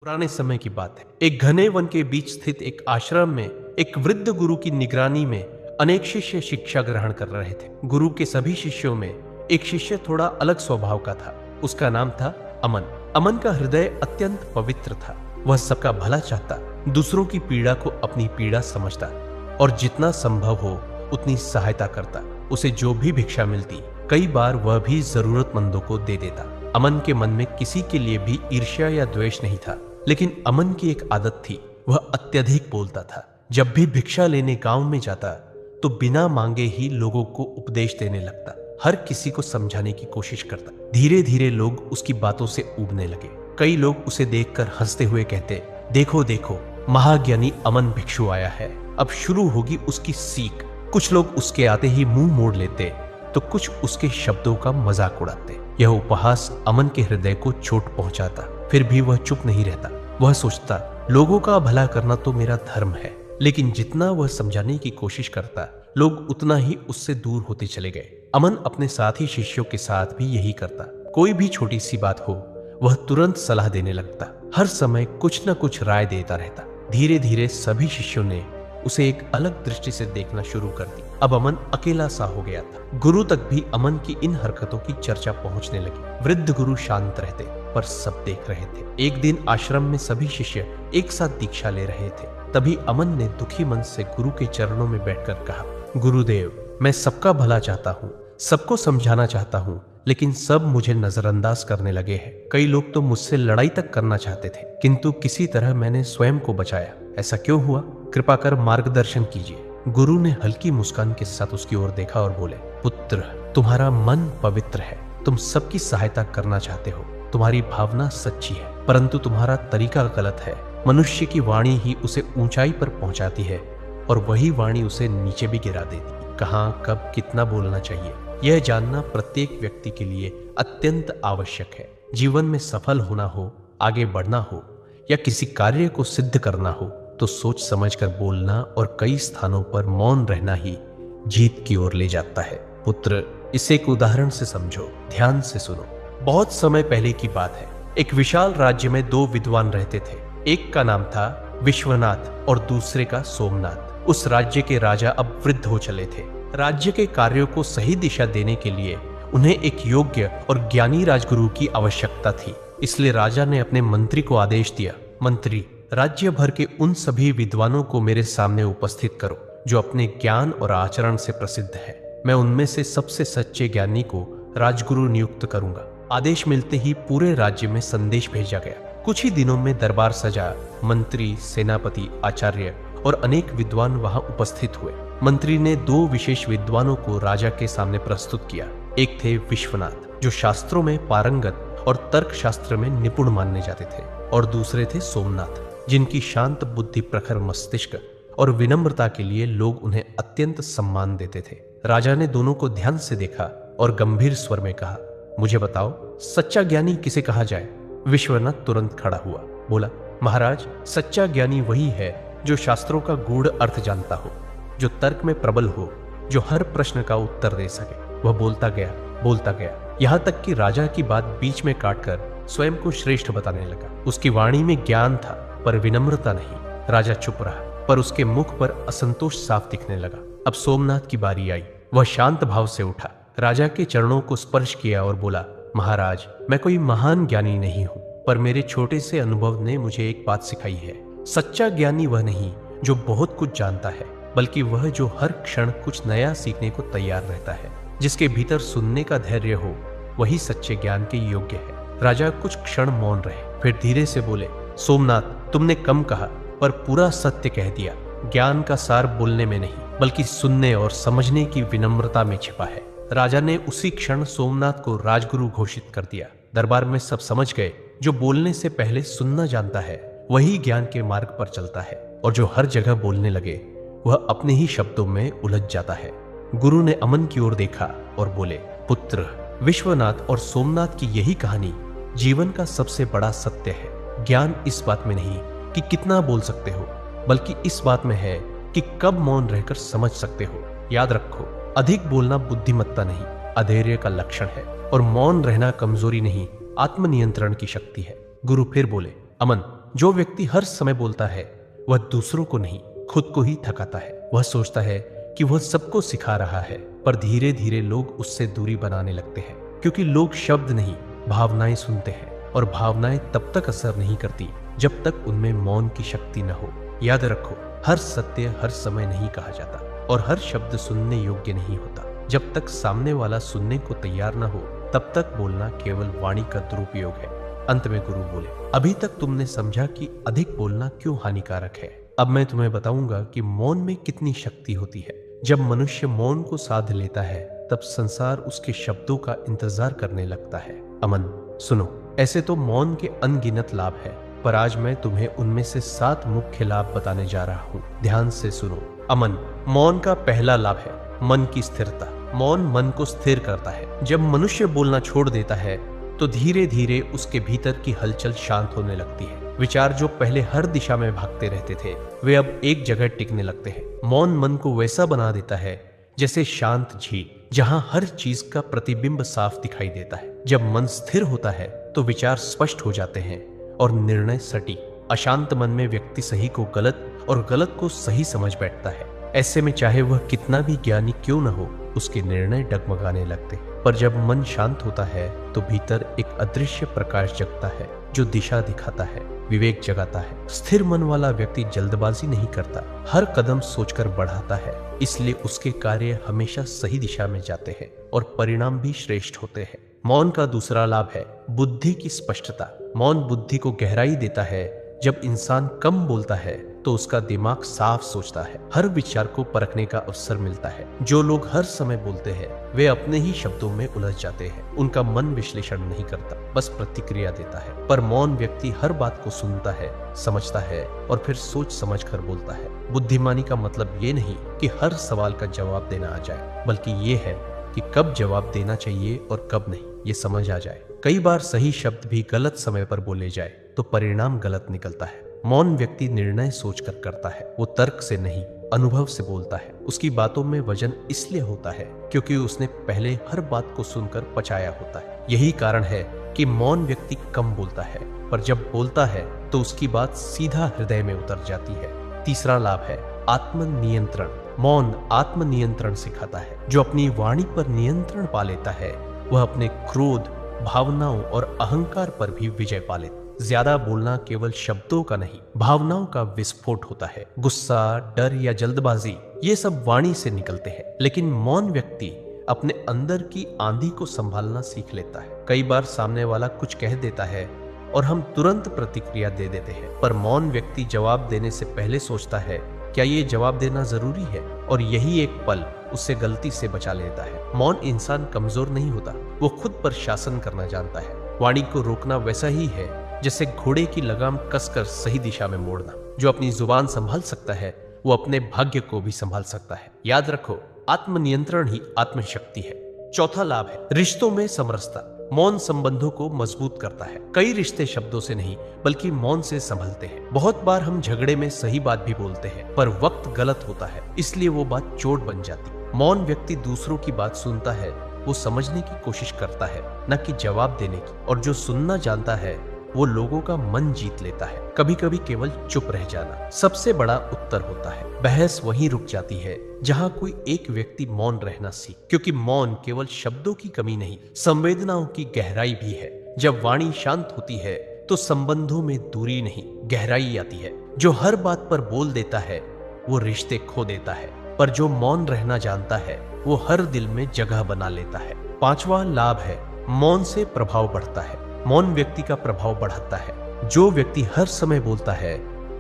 पुराने समय की बात है। एक घने वन के बीच स्थित एक आश्रम में एक वृद्ध गुरु की निगरानी में अनेक शिष्य शिक्षा ग्रहण कर रहे थे। गुरु के सभी शिष्यों में एक शिष्य थोड़ा अलग स्वभाव का था। उसका नाम था अमन। अमन का हृदय अत्यंत पवित्र था। वह सबका भला चाहता, दूसरों की पीड़ा को अपनी पीड़ा समझता और जितना संभव हो उतनी सहायता करता। उसे जो भी भिक्षा मिलती, कई बार वह भी जरूरतमंदों को दे देता। अमन के मन में किसी के लिए भी ईर्ष्या या द्वेष नहीं था, लेकिन अमन की एक आदत थी, वह अत्यधिक बोलता था। जब भी भिक्षा लेने गांव में जाता तो बिना मांगे ही लोगों को उपदेश देने लगता, हर किसी को समझाने की कोशिश करता। धीरे धीरे लोग उसकी बातों से ऊबने लगे। कई लोग उसे देखकर हंसते हुए कहते, देखो देखो, महाज्ञानी अमन भिक्षु आया है, अब शुरू होगी उसकी सीख। कुछ लोग उसके आते ही मुंह मोड़ लेते तो कुछ उसके शब्दों का मजाक उड़ाते। यह उपहास अमन के हृदय को चोट पहुंचाता। फिर भी वह चुप नहीं रहता। वह सोचता, लोगों का भला करना तो मेरा धर्म है। लेकिन जितना वह समझाने की कोशिश करता, लोग उतना ही उससे दूर होते चले गए। अमन अपने साथी शिष्यों के साथ भी यही करता। कोई भी छोटी सी बात हो, वह तुरंत सलाह देने लगता, हर समय कुछ न कुछ राय देता रहता। धीरे धीरे सभी शिष्यों ने उसे एक अलग दृष्टि से देखना शुरू कर दी। अब अमन अकेला सा हो गया था। गुरु तक भी अमन की इन हरकतों की चर्चा पहुंचने लगी। वृद्ध गुरु शांत रहते, पर सब देख रहे थे। एक दिन आश्रम में सभी शिष्य एक साथ दीक्षा ले रहे थे। तभी अमन ने दुखी मन से गुरु के चरणों में बैठकर कहा, गुरुदेव, मैं सबका भला चाहता हूँ, सबको समझाना चाहता हूँ, लेकिन सब मुझे नजरअंदाज करने लगे हैं। कई लोग तो मुझसे लड़ाई तक करना चाहते थे, किंतु किसी तरह मैंने स्वयं को बचाया। ऐसा क्यों हुआ? कृपा कर मार्गदर्शन कीजिए। गुरु ने हल्की मुस्कान के साथ उसकी ओर देखा और बोले, पुत्र, तुम्हारा मन पवित्र है, तुम सबकी सहायता करना चाहते हो, तुम्हारी भावना सच्ची है, परंतु तुम्हारा तरीका गलत है। मनुष्य की वाणी ही उसे ऊंचाई पर पहुंचाती है और वही वाणी उसे नीचे भी गिरा देती। कहाँ, कब, कितना बोलना चाहिए, यह जानना प्रत्येक व्यक्ति के लिए अत्यंत आवश्यक है। जीवन में सफल होना हो, आगे बढ़ना हो या किसी कार्य को सिद्ध करना हो तो सोच समझकर बोलना और कई स्थानों पर मौन रहना ही जीत की ओर ले जाता है। पुत्र, इसे एक उदाहरण से समझो, ध्यान से सुनो। बहुत समय पहले की बात है। एक विशाल राज्य में दो विद्वान रहते थे। एक का नाम था विश्वनाथ और दूसरे का सोमनाथ। उस राज्य के राजा अब वृद्ध हो चले थे। राज्य के कार्यों को सही दिशा देने के लिए उन्हें एक योग्य और ज्ञानी राजगुरु की आवश्यकता थी। इसलिए राजा ने अपने मंत्री को आदेश दिया, मंत्री, राज्य भर के उन सभी विद्वानों को मेरे सामने उपस्थित करो जो अपने ज्ञान और आचरण से प्रसिद्ध है। मैं उनमें से सबसे सच्चे ज्ञानी को राजगुरु नियुक्त करूंगा। आदेश मिलते ही पूरे राज्य में संदेश भेजा गया। कुछ ही दिनों में दरबार सजा। मंत्री, सेनापति, आचार्य और अनेक विद्वान वहां उपस्थित हुए। मंत्री ने दो विशेष विद्वानों को राजा के सामने प्रस्तुत किया। एक थे विश्वनाथ, जो शास्त्रों में पारंगत और तर्क शास्त्र में निपुण माने जाते थे, और दूसरे थे सोमनाथ, जिनकी शांत बुद्धि, प्रखर मस्तिष्क और विनम्रता के लिए लोग उन्हें अत्यंत सम्मान देते थे। राजा ने दोनों को ध्यान से देखा और गंभीर स्वर में कहा, मुझे बताओ, सच्चा ज्ञानी किसे कहा जाए? विश्वनाथ तुरंत खड़ा हुआ, बोला, महाराज, सच्चा ज्ञानी वही है जो शास्त्रों का गूढ़ अर्थ जानता हो, जो तर्क में प्रबल हो, जो हर प्रश्न का उत्तर दे सके। वह बोलता गया, यहाँ तक कि राजा की बात बीच में काटकर स्वयं को श्रेष्ठ बताने लगा। उसकी वाणी में ज्ञान था, पर विनम्रता नहीं। राजा चुप रहा, पर उसके मुख पर असंतोष साफ दिखने लगा। अब सोमनाथ की बारी आई। वह शांत भाव से उठा, राजा के चरणों को स्पर्श किया और बोला, महाराज, मैं कोई महान ज्ञानी नहीं हूं, पर मेरे छोटे से अनुभव ने मुझे एक बात सिखाई है। सच्चा ज्ञानी वह नहीं जो बहुत कुछ जानता है, बल्कि वह जो हर क्षण कुछ नया सीखने को तैयार रहता है। जिसके भीतर सुनने का धैर्य हो, वही सच्चे ज्ञान के योग्य है। राजा कुछ क्षण मौन रहे, फिर धीरे से बोले, सोमनाथ, तुमने कम कहा, पर पूरा सत्य कह दिया। ज्ञान का सार बोलने में नहीं, बल्कि सुनने और समझने की विनम्रता में छिपा है। राजा ने उसी क्षण सोमनाथ को राजगुरु घोषित कर दिया। दरबार में सब समझ गए, जो बोलने से पहले सुनना जानता है वही ज्ञान के मार्ग पर चलता है, और जो हर जगह बोलने लगे वह अपने ही शब्दों में उलझ जाता है। गुरु ने अमन की ओर देखा और बोले, पुत्र, विश्वनाथ और सोमनाथ की यही कहानी जीवन का सबसे बड़ा सत्य है। ज्ञान इस बात में नहीं कि कितना बोल सकते हो, बल्कि इस बात में है कि कब मौन रहकर समझ सकते हो। याद रखो, अधिक बोलना बुद्धिमत्ता नहीं, अधैर्य का लक्षण है, और मौन रहना कमजोरी नहीं, आत्मनियंत्रण की शक्ति है। गुरु फिर बोले, अमन, जो व्यक्ति हर समय बोलता है वह दूसरों को नहीं, खुद को ही थकाता है। वह सोचता है कि वह सबको सिखा रहा है, पर धीरे धीरे लोग उससे दूरी बनाने लगते हैं, क्योंकि लोग शब्द नहीं भावनाएं सुनते हैं, और भावनाएं तब तक असर नहीं करती जब तक उनमें मौन की शक्ति न हो। याद रखो, हर सत्य हर समय नहीं कहा जाता, और हर शब्द सुनने योग्य नहीं होता। जब तक सामने वाला सुनने को तैयार न हो, तब तक बोलना केवल वाणी का दुरुपयोग है। अंत में गुरु बोले, अभी तक तुमने समझा कि अधिक बोलना क्यों हानिकारक है। अब मैं तुम्हें बताऊंगा कि मौन में कितनी शक्ति होती है। जब मनुष्य मौन को साध लेता है, तब संसार उसके शब्दों का इंतजार करने लगता है। अमन, सुनो, ऐसे तो मौन के अनगिनत लाभ है, पर आज मैं तुम्हें उनमें से 7 मुख्य लाभ बताने जा रहा हूँ। ध्यान से सुनो। अमन, मौन का पहला लाभ है मन की स्थिरता। मौन मन को स्थिर करता है। जब मनुष्य बोलना छोड़ देता है, तो धीरे धीरे उसके भीतर की हलचल शांत होने लगती है। विचार जो पहले हर दिशा में भागते रहते थे, वे अब एक जगह टिकने लगते हैं। मौन मन को वैसा बना देता है जैसे शांत झील, जहां हर चीज का प्रतिबिंब साफ दिखाई देता है। जब मन स्थिर होता है तो विचार स्पष्ट हो जाते हैं और निर्णय सटीक। अशांत मन में व्यक्ति सही को गलत और गलत को सही समझ बैठता है। ऐसे में चाहे वह कितना भी ज्ञानी क्यों न हो, उसके निर्णय डगमगाने लगते हैं। पर जब मन शांत होता है तो भीतर एक अदृश्य प्रकाश जगता है, जो दिशा दिखाता है, विवेक जगाता है। स्थिर मन वाला व्यक्ति जल्दबाजी नहीं करता, हर कदम सोचकर बढ़ाता है। इसलिए उसके कार्य हमेशा सही दिशा में जाते हैं और परिणाम भी श्रेष्ठ होते हैं। मौन का दूसरा लाभ है बुद्धि की स्पष्टता। मौन बुद्धि को गहराई देता है। जब इंसान कम बोलता है तो उसका दिमाग साफ सोचता है, हर विचार को परखने का अवसर मिलता है। जो लोग हर समय बोलते हैं, वे अपने ही शब्दों में उलझ जाते हैं। उनका मन विश्लेषण नहीं करता, बस प्रतिक्रिया देता है। पर मौन व्यक्ति हर बात को सुनता है, समझता है और फिर सोच समझ कर बोलता है। बुद्धिमानी का मतलब ये नहीं कि हर सवाल का जवाब देना आ जाए, बल्कि ये है कि कब जवाब देना चाहिए और कब नहीं, ये समझ आ जाए। कई बार सही शब्द भी गलत समय पर बोले जाए तो परिणाम गलत निकलता है। मौन व्यक्ति निर्णय सोचकर करता है, वो तर्क से नहीं, अनुभव से बोलता है। उसकी बातों में वजन इसलिए होता है क्योंकि उसने पहले हर बात को सुनकर पचाया होता है। यही कारण है कि मौन व्यक्ति कम बोलता है, पर जब बोलता है तो उसकी बात सीधा हृदय में उतर जाती है। तीसरा लाभ है आत्मनियंत्रण। मौन आत्मनियंत्रण सिखाता है। जो अपनी वाणी पर नियंत्रण पा लेता है, वह अपने क्रोध, भावनाओं और अहंकार पर भी विजय पा लेता है। ज्यादा बोलना केवल शब्दों का नहीं, भावनाओं का विस्फोट होता है। गुस्सा, डर या जल्दबाजी, ये सब वाणी से निकलते हैं। लेकिन मौन व्यक्ति अपने अंदर की आंधी को संभालना सीख लेता है। कई बार सामने वाला कुछ कह देता है और हम तुरंत प्रतिक्रिया दे देते हैं, पर मौन व्यक्ति जवाब देने से पहले सोचता है, क्या ये जवाब देना जरूरी है? और यही एक पल उससे गलती से बचा लेता है। मौन इंसान कमजोर नहीं होता, वो खुद पर शासन करना जानता है। वाणी को रोकना वैसा ही है जैसे घोड़े की लगाम कसकर सही दिशा में मोड़ना। जो अपनी जुबान संभाल सकता है, वो अपने भाग्य को भी संभाल सकता है। याद रखो, आत्मनियंत्रण ही आत्मशक्ति है। चौथा लाभ है रिश्तों में समरसता। मौन संबंधों को मजबूत करता है। कई रिश्ते शब्दों से नहीं, बल्कि मौन से संभलते हैं। बहुत बार हम झगड़े में सही बात भी बोलते हैं, पर वक्त गलत होता है, इसलिए वो बात चोट बन जाती। मौन व्यक्ति दूसरों की बात सुनता है, वो समझने की कोशिश करता है, न कि जवाब देने की। और जो सुनना जानता है, वो लोगों का मन जीत लेता है। कभी कभी केवल चुप रह जाना सबसे बड़ा उत्तर होता है। बहस वहीं रुक जाती है जहां कोई एक व्यक्ति मौन रहना सीख, क्योंकि मौन केवल शब्दों की कमी नहीं, संवेदनाओं की गहराई भी है। जब वाणी शांत होती है तो संबंधों में दूरी नहीं, गहराई आती है। जो हर बात पर बोल देता है, वो रिश्ते खो देता है, पर जो मौन रहना जानता है, वो हर दिल में जगह बना लेता है। पांचवा लाभ है मौन से प्रभाव बढ़ता है। मौन व्यक्ति का प्रभाव बढ़ाता है। जो व्यक्ति हर समय बोलता है,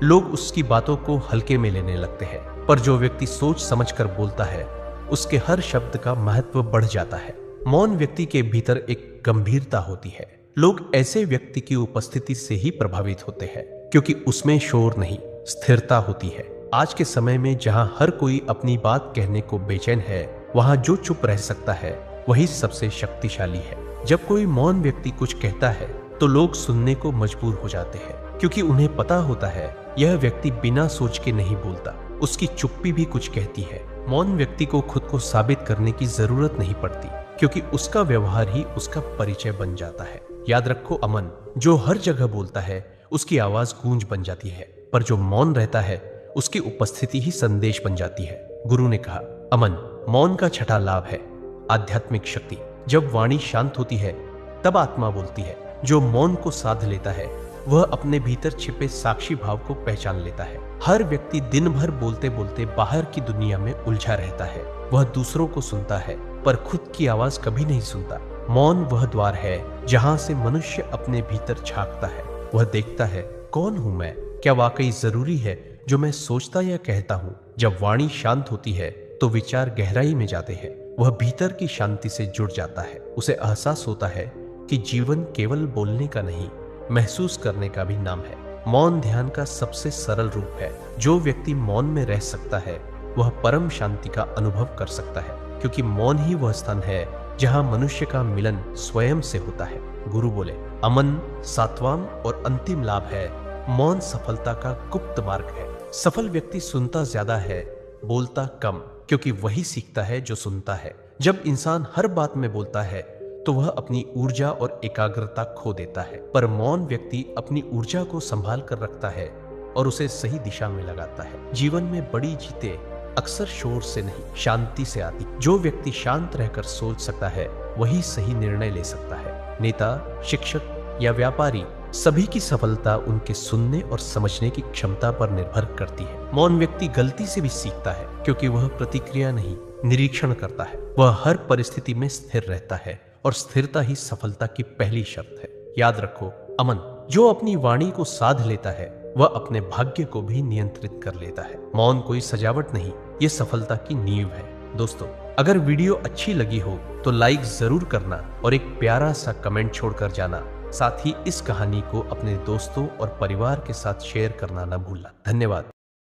लोग उसकी बातों को हल्के में लेने लगते हैं, पर जो व्यक्ति सोच समझकर बोलता है, उसके हर शब्द का महत्व बढ़ जाता है। मौन व्यक्ति के भीतर एक गंभीरता होती है। लोग ऐसे व्यक्ति की उपस्थिति से ही प्रभावित होते हैं, क्योंकि उसमें शोर नहीं, स्थिरता होती है। आज के समय में जहां हर कोई अपनी बात कहने को बेचैन है, वहां जो चुप रह सकता है, वही सबसे शक्तिशाली है। जब कोई मौन व्यक्ति कुछ कहता है, तो लोग सुनने को मजबूर हो जाते हैं, क्योंकि उन्हें पता होता है यह व्यक्ति बिना सोच के नहीं बोलता, उसकी चुप्पी भी कुछ कहती है। मौन व्यक्ति को खुद को साबित करने की जरूरत नहीं पड़ती, क्योंकि उसका व्यवहार ही उसका परिचय बन जाता है। याद रखो अमन, जो हर जगह बोलता है, उसकी आवाज गूंज बन जाती है, पर जो मौन रहता है उसकी उपस्थिति ही संदेश बन जाती है। गुरु ने कहा, अमन मौन का छठा लाभ है, आध्यात्मिक शक्ति। जब वाणी शांत होती है तब आत्मा बोलती है। जो मौन को साध लेता है वह अपने भीतर छिपे साक्षी भाव को पहचान लेता है। हर व्यक्ति दिन भर बोलते बोलते बाहर की दुनिया में उलझा रहता है। वह दूसरों को सुनता है पर खुद की आवाज कभी नहीं सुनता। मौन वह द्वार है जहां से मनुष्य अपने भीतर झांकता है। वह देखता है, कौन हूं मैं? क्या वाकई जरूरी है जो मैं सोचता या कहता हूं? जब वाणी शांत होती है तो विचार गहराई में जाते हैं। वह भीतर की शांति से जुड़ जाता है। उसे एहसास होता है कि जीवन केवल बोलने का नहीं, महसूस करने का भी नाम है। मौन ध्यान का सबसे सरल रूप है। जो व्यक्ति मौन में रह सकता है वह परम शांति का अनुभव कर सकता है, क्योंकि मौन ही वह स्थान है जहां मनुष्य का मिलन स्वयं से होता है। गुरु बोले, अमन सातवां और अंतिम लाभ है। मौन सफलता का गुप्त मार्ग है। सफल व्यक्ति सुनता ज्यादा है, बोलता कम, क्योंकि वही सीखता है जो सुनता है। जब इंसान हर बात में बोलता है तो वह अपनी ऊर्जा और एकाग्रता खो देता है, पर मौन व्यक्ति अपनी ऊर्जा को संभाल कर रखता है और उसे सही दिशा में लगाता है। जीवन में बड़ी जीतें अक्सर शोर से नहीं, शांति से आती। जो व्यक्ति शांत रहकर सोच सकता है वही सही निर्णय ले सकता है। नेता, शिक्षक या व्यापारी, सभी की सफलता उनके सुनने और समझने की क्षमता पर निर्भर करती है। मौन व्यक्ति गलती से भी सीखता है, क्योंकि वह प्रतिक्रिया नहीं, निरीक्षण करता है। वह हर परिस्थिति में स्थिर रहता है और स्थिरता ही सफलता की पहली शर्त है। याद रखो, अमन जो अपनी वाणी को साध लेता है वह अपने भाग्य को भी नियंत्रित कर लेता है। मौन कोई सजावट नहीं, ये सफलता की नींव है। दोस्तों, अगर वीडियो अच्छी लगी हो तो लाइक जरूर करना और एक प्यारा सा कमेंट छोड़कर जाना। साथ ही इस कहानी को अपने दोस्तों और परिवार के साथ शेयर करना न भूलना। धन्यवाद।